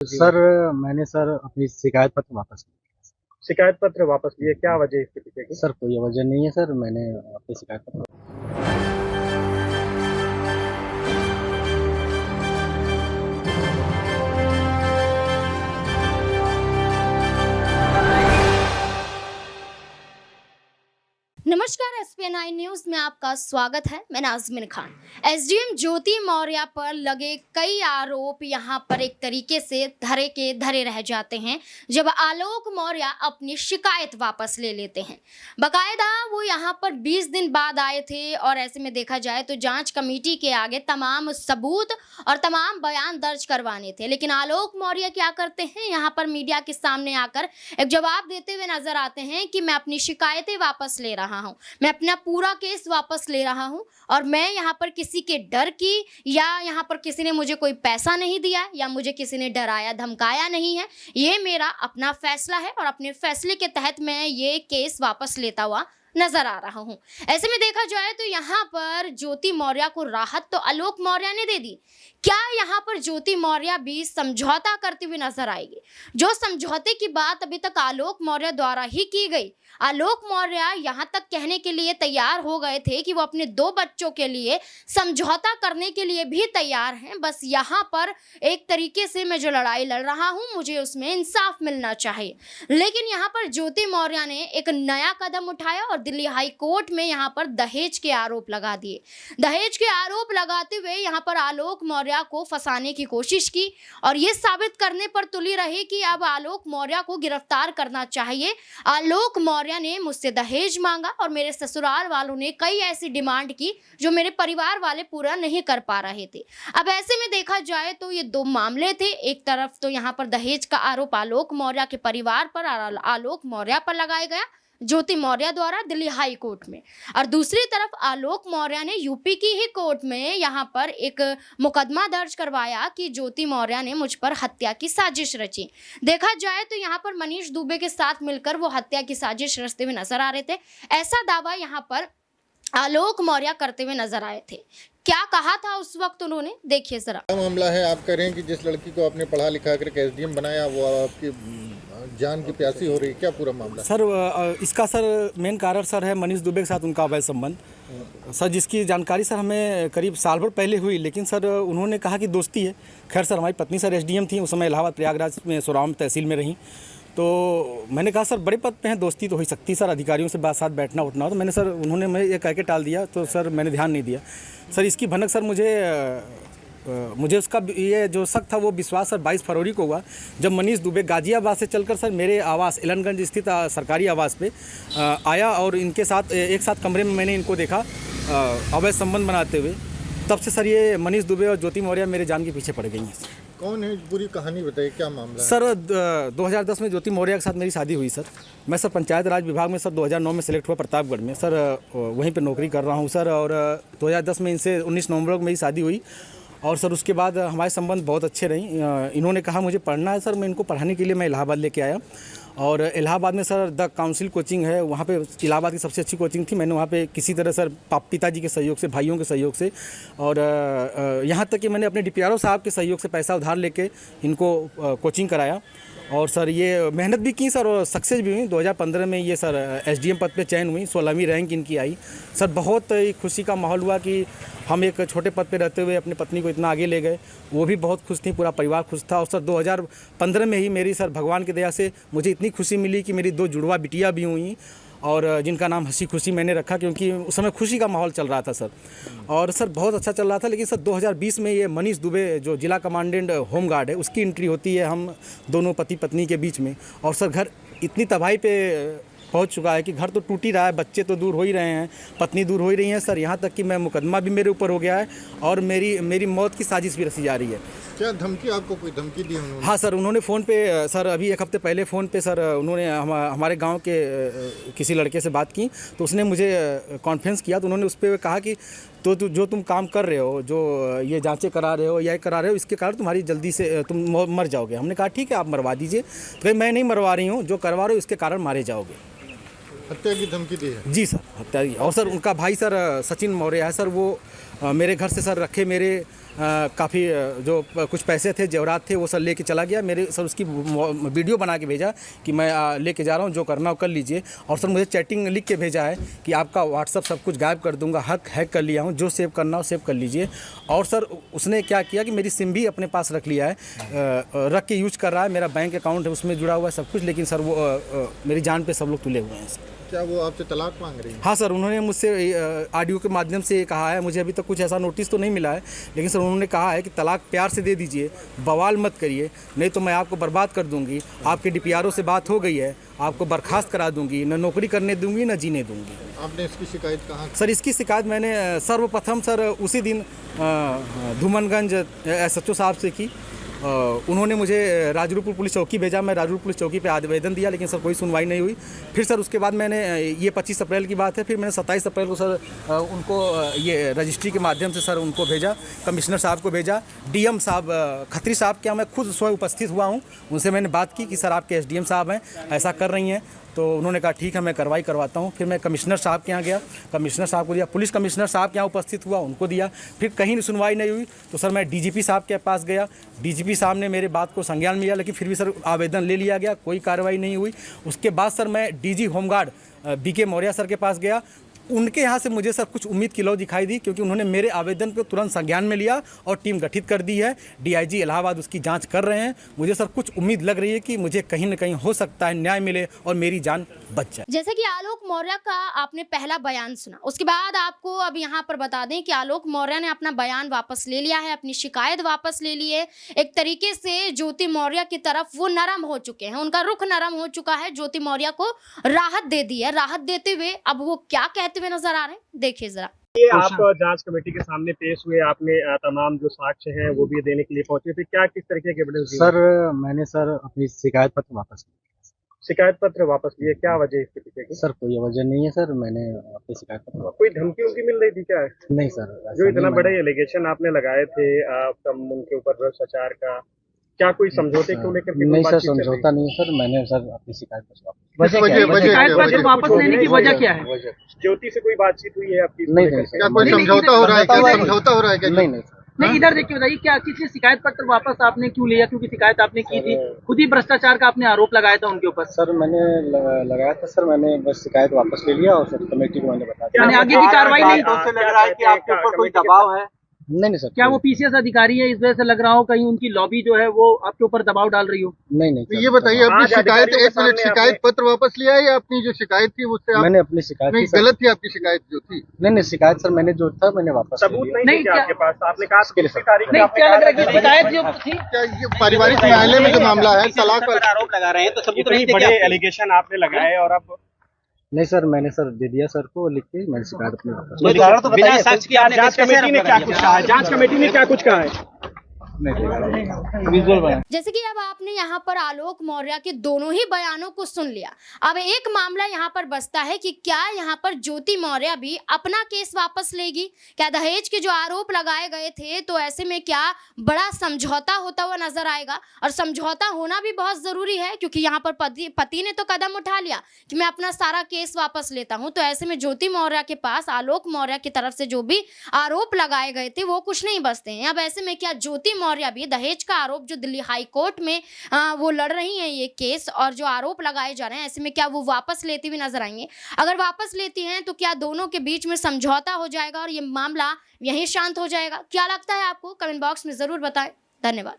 Sir मैंने sir अपनी शिकायत पत्र वापस लिया। शिकायत पत्र वापस लिए, क्या वजह है इसके पीछे की? सर कोई वजह नहीं है सर, मैंने अपनी शिकायत पत्र नमस्कार, एसपी9 न्यूज में आपका स्वागत है। मैं नाज़मीन खान। एसडीएम ज्योति मौर्य पर लगे कई आरोप यहां पर एक तरीके से धरे के धरे रह जाते हैं जब आलोक मौर्य अपनी शिकायत वापस ले लेते हैं। बकायदा वो यहां पर 20 दिन बाद आए थे और ऐसे में देखा जाए तो जांच कमेटी के आगे तमाम सबूत और तमाम बयान दर्ज करवाने थे, लेकिन आलोक मौर्य क्या करते हैं, यहाँ पर मीडिया के सामने आकर एक जवाब देते हुए नजर आते हैं कि मैं अपनी शिकायतें वापस ले रहा हूं, मैं अपना पूरा केस वापस ले रहा हूं और मैं यहां पर किसी के डर की या यहां पर किसी ने मुझे कोई पैसा नहीं दिया या मुझे किसी ने डराया धमकाया नहीं है। ये मेरा अपना फैसला है और अपने फैसले के तहत मैं ये केस वापस लेता हुआ नजर आ रहा हूं। ऐसे में देखा जाए तो यहाँ पर ज्योति मौर्य को राहत तो आलोक मौर्य ने दे दी। क्या यहाँ पर ज्योति मौर्य भी समझौता करते हुए नजर आएगी? जो समझौते की बात अभी तक आलोक मौर्य द्वारा ही की गई। आलोक मौर्य यहाँ तक कहने के लिए तैयार हो गए थे कि वो अपने 2 बच्चों के लिए समझौता करने के लिए भी तैयार हैं। बस यहाँ पर एक तरीके से मैं जो लड़ाई लड़ रहा हूँ मुझे उसमें इंसाफ मिलना चाहिए। लेकिन यहाँ पर ज्योति मौर्य ने एक नया कदम उठाया और दिल्ली हाई कोर्ट में यहाँ पर दहेज के आरोप लगा दिए। दहेज के आरोप लगाते हुए यहाँ पर आलोक मौर्य को फंसाने की कोशिश की और ये साबित करने पर तुली रही कि अब आलोक मौर्य को गिरफ्तार करना चाहिए। आलोक मौर्य ने मुझसे दहेज मांगा और मेरे ससुराल वालों ने कई ऐसी डिमांड की जो मेरे परिवार वाले पूरा नहीं कर पा रहे थे। अब ऐसे में देखा जाए तो ये 2 मामले थे। एक तरफ तो यहाँ पर दहेज का आरोप आलोक मौर्य के परिवार पर और आलोक मौर्य पर लगाया गया ज्योति मौर्य द्वारा दिल्ली हाई कोर्ट में, और दूसरी तरफ आलोक मौर्य ने यूपी की ही कोर्ट में यहाँ पर एक मुकदमा दर्ज करवाया कि ज्योति मौर्य ने मुझ पर हत्या की साजिश रची। देखा जाए तो यहाँ पर मनीष दुबे के साथ मिलकर वो हत्या की साजिश रचते हुए नजर आ रहे थे। ऐसा दावा यहाँ पर आलोक मौर्य करते हुए नजर आए थे। क्या कहा था उस वक्त उन्होंने, देखिए जरा। क्या मामला है? आप कह रहे हैं कि जिस लड़की को आपने पढ़ा लिखा कर एसडीएम बनाया वो आपकी जान की प्यासी हो रही, क्या पूरा मामला? सर इसका सर मेन कारण सर है मनीष दुबे के साथ उनका अवैध संबंध सर, जिसकी जानकारी सर हमें करीब साल भर पहले हुई, लेकिन सर उन्होंने कहा कि दोस्ती है। खैर सर हमारी पत्नी सर एसडीएम थी, उस समय इलाहाबाद प्रयागराज में सोराम तहसील में रहीं। तो मैंने कहा सर बड़े पद पे हैं, दोस्ती तो हो ही सकती सर, अधिकारियों से बात साथ बैठना उठना हो। तो मैंने सर उन्होंने मैं ये कह के टाल दिया, तो सर मैंने ध्यान नहीं दिया। सर इसकी भनक सर मुझे उसका ये जो शक था वो विश्वास सर 22 फरवरी को हुआ, जब मनीष दुबे गाजियाबाद से चलकर सर मेरे आवास एलनगंज स्थित सरकारी आवास पे आया और इनके साथ एक साथ कमरे में मैंने इनको देखा अवैध संबंध बनाते हुए। तब से सर ये मनीष दुबे और ज्योति मौर्य मेरे जान के पीछे पड़ गई हैं। कौन है? पूरी कहानी बताइए, क्या मामला है? सर 2010 में ज्योति मौर्य के साथ मेरी शादी हुई सर। मैं सर पंचायत राज विभाग में सर 2009 में सेलेक्ट हुआ प्रतापगढ़ में सर, वहीं पे नौकरी कर रहा हूँ सर। और 2010 में इनसे 19 नवंबर को मेरी शादी हुई और सर उसके बाद हमारे संबंध बहुत अच्छे रहीं। इन्होंने कहा मुझे पढ़ना है सर, मैं इनको पढ़ाने के लिए मैं इलाहाबाद लेके आया और इलाहाबाद में सर द काउंसिल कोचिंग है, वहाँ पे इलाहाबाद की सबसे अच्छी कोचिंग थी। मैंने वहाँ पे किसी तरह सर पिताजी के सहयोग से, भाइयों के सहयोग से और यहाँ तक कि मैंने अपने डीपीआरओ साहब के सहयोग से पैसा उधार लेके इनको कोचिंग कराया और सर ये मेहनत भी की सर और सक्सेस भी हुई। 2015 में ये सर एसडीएम पद पे चयन हुई, 16वीं रैंक इनकी आई। सर बहुत ही खुशी का माहौल हुआ कि हम एक छोटे पद पे रहते हुए अपनी पत्नी को इतना आगे ले गए। वो भी बहुत खुश थी, पूरा परिवार खुश था। और सर 2015 में ही मेरी सर भगवान की दया से मुझे इतनी खुशी मिली कि मेरी 2 जुड़वा बिटिया भी हुई और जिनका नाम हंसी खुशी मैंने रखा, क्योंकि उस समय खुशी का माहौल चल रहा था सर। और सर बहुत अच्छा चल रहा था। लेकिन सर 2020 में ये मनीष दुबे जो जिला कमांडेंट होमगार्ड है उसकी एंट्री होती है हम दोनों पति पत्नी के बीच में, और सर घर इतनी तबाही पे पहुंच चुका है कि घर तो टूट ही रहा है, बच्चे तो दूर हो ही रहे हैं, पत्नी दूर हो ही रही हैं सर। यहाँ तक कि मैं मुकदमा भी मेरे ऊपर हो गया है और मेरी मौत की साजिश भी रची जा रही है। क्या धमकी, आपको कोई धमकी दी उन्होंने? हाँ सर, उन्होंने फ़ोन पे सर अभी 1 हफ्ते पहले फ़ोन पे सर उन्होंने हमारे गांव के किसी लड़के से बात की, तो उसने मुझे कॉन्फ्रेंस किया। तो उन्होंने उस पर कहा कि तो जो तुम काम कर रहे हो, जो ये जांचें करा रहे हो या करा रहे हो, इसके कारण तुम्हारी जल्दी से तुम मर जाओगे। हमने कहा ठीक है आप मरवा दीजिए। तो मैं नहीं मरवा रही हूँ, जो करवा रहे हो इसके कारण मारे जाओगे। हत्या की धमकी दी है? जी सर, हत्या की। और सर उनका भाई सर सचिन मौर्य है सर, वो मेरे घर से सर रखे मेरे काफ़ी जो कुछ पैसे थे, जेवरात थे, वो सर लेके चला गया। मेरे सर उसकी वीडियो बना के भेजा कि मैं लेके जा रहा हूँ, जो करना हो कर लीजिए। और सर मुझे चैटिंग लिख के भेजा है कि आपका व्हाट्सअप सब कुछ गायब कर दूंगा, हैक कर लिया हूँ, जो सेव करना हो सेव कर लीजिए। और सर उसने क्या किया कि मेरी सिम भी अपने पास रख लिया है, रख के यूज कर रहा है। मेरा बैंक अकाउंट है, उसमें जुड़ा हुआ है सब कुछ, लेकिन सर वो मेरी जान पे सब लोग तुले हुए हैं सर। क्या वो आपसे तलाक मांग रही है? हाँ सर, उन्होंने मुझसे ऑडियो के माध्यम से कहा है, मुझे अभी तक कुछ ऐसा नोटिस तो नहीं मिला है, लेकिन सर उन्होंने कहा है कि तलाक प्यार से दे दीजिए, बवाल मत करिए, नहीं तो मैं आपको बर्बाद कर दूंगी। आपके DPRO से बात हो गई है, आपको बर्खास्त करा दूंगी, न नौकरी करने दूंगी न जीने दूंगी। आपने इसकी शिकायत कहाँ की? सर इसकी शिकायत मैंने सर्वप्रथम सर उसी दिन धूमनगंज SHO साहब से की। उन्होंने मुझे राजरूपुर पुलिस चौकी भेजा, मैं राजरूपुर पुलिस चौकी पे आवेदन दिया, लेकिन सर कोई सुनवाई नहीं हुई। फिर सर उसके बाद मैंने ये 25 अप्रैल की बात है, फिर मैंने 27 अप्रैल को सर उनको ये रजिस्ट्री के माध्यम से सर उनको भेजा, कमिश्नर साहब को भेजा, DM साहब खत्री साहब के यहाँ मैं खुद स्वयं उपस्थित हुआ हूँ। उनसे मैंने बात की कि सर आपके SDM साहब हैं, ऐसा कर रही हैं, तो उन्होंने कहा ठीक है मैं कार्रवाई करवाता हूँ। फिर मैं कमिश्नर साहब के यहाँ गया, कमिश्नर साहब को दिया, पुलिस कमिश्नर साहब के यहाँ उपस्थित हुआ, उनको दिया। फिर कहीं सुनवाई नहीं हुई तो सर मैं DGP साहब के पास गया, DGP साहब ने मेरे बात को संज्ञान में लिया, लेकिन फिर भी सर आवेदन ले लिया गया, कोई कार्रवाई नहीं हुई। उसके बाद सर मैं DG home guard BK Maurya sir के पास गया। उनके यहाँ से मुझे सर कुछ उम्मीद की लौ दिखाई दी, क्योंकि उन्होंने मेरे आवेदन को तुरंत संज्ञान में लिया और टीम गठित कर दी है। DIG इलाहाबाद उसकी जांच कर रहे हैं। मुझे सर कुछ उम्मीद लग रही है कि मुझे कहीं न कहीं हो सकता है न्याय मिले और मेरी जान बच जाए। जैसे कि आलोक मौर्य का आपने पहला बयान सुना, उसके बाद आपको अब यहाँ पर बता दें कि आलोक मौर्य ने अपना बयान वापस ले लिया है, अपनी शिकायत वापस ले ली है। एक तरीके से ज्योति मौर्य की तरफ वो नरम हो चुके हैं, उनका रुख नरम हो चुका है, ज्योति मौर्य को राहत दे दी है। राहत देते हुए अब वो क्या कहते हुए नजर आ रहे हैं, देखिए जरा। ये आप जांच कमेटी के सामने पेश हुए, आपने तमाम जो साक्ष्य हैं वो भी देने के लिए पहुंचे थे, क्या किस तरीके के एविडेंस दिए? सर मैंने सर अपनी शिकायत पत्र वापस लिया। शिकायत पत्र वापस लिए, क्या वजह इसके पीछे की? सर कोई वजह नहीं है सर, मैंने अपनी शिकायत पत्र वापस। कोई धमकी उनकी मिल रही थी क्या? नहीं सर, जो इतना बड़े एलिगेशन आपने लगाए थे उनके ऊपर भ्रष्टाचार का, क्या कोई समझौते को लेकर के? नहीं सर, समझौता नहीं है सर, मैंने सर अपनी शिकायत पत्र वापस। शिकायत पत्र वापस लेने की वजह क्या है? ज्योति से कोई बातचीत हुई है आपकी? नहीं नहीं क्या कोई समझौता हो रहा है? क्या समझौता हो रहा है क्या? नहीं नहीं सर। नहीं, इधर देखिए बताइए, क्या किसी शिकायत पत्र वापस आपने क्यों लिया? क्योंकि शिकायत आपने की थी, खुद ही भ्रष्टाचार का आपने आरोप लगाया था उनके ऊपर। सर मैंने लगाया था सर, मैंने बस शिकायत वापस ले लिया और सर कमेटी को मैंने बता दिया। मैंने आगे की कार्रवाई नहीं। लग रहा है कि आपके ऊपर कोई दबाव है? नहीं नहीं सर। क्या वो PCS अधिकारी है, इस वजह से लग रहा हो कहीं उनकी लॉबी जो है वो आपके ऊपर दबाव डाल रही हो? नहीं नहीं तो ये बताइए, अपनी शिकायत, एक मिनट, शिकायत पत्र वापस लिया है या अपनी जो शिकायत थी उससे आप? मैंने अपनी शिकायत नहीं, गलत थी आपकी शिकायत जो थी। नहीं नहीं, शिकायत सर मैंने जो था मैंने वापस सबूत नहीं थे आपके पास? आपने कहा नहीं, क्या लग रहा है कि शिकायत जो थी? क्या ये पारिवारिक न्यायालय में जो मामला है, तलाक पर आरोप लगा रहे हैं, तो सबूत नहीं बड़े एलिगेशन आपने लगाए और अब नहीं सर, मैंने सर दे दिया सर को लिख के, मैंने शिकायत अपनी वापस। बिना साक्ष्य के आपने जांच कमेटी ने क्या कुछ कहा है? जांच कमेटी ने क्या कुछ कहा है? जैसे कि अब आपने यहाँ पर आलोक मौर्य के दोनों ही बयानों को सुन लिया। अब एक मामला यहाँ पर बचता है कि क्या यहाँ पर ज्योति मौर्य भी अपना केस वापस लेगी? क्या दहेज के जो आरोप लगाए गए थे, तो ऐसे में क्या बड़ा समझौता होता हुआ नजर आएगा? और समझौता होना भी बहुत जरूरी है, क्योंकि यहाँ पर पति ने तो कदम उठा लिया कि मैं अपना सारा केस वापस लेता हूँ। तो ऐसे में ज्योति मौर्य के पास आलोक मौर्य की तरफ से जो भी आरोप लगाए गए थे वो कुछ नहीं बचते हैं। अब ऐसे में क्या ज्योति मौर्य भी दहेज का आरोप जो दिल्ली हाई कोर्ट में वो लड़ रही हैं ये केस, और जो आरोप लगाए जा रहे हैं, ऐसे में क्या वो वापस लेती हुई नजर आएंगे? अगर वापस लेती हैं तो क्या दोनों के बीच में समझौता हो जाएगा और ये मामला यहीं शांत हो जाएगा? क्या लगता है आपको? कमेंट बॉक्स में जरूर बताएं। धन्यवाद।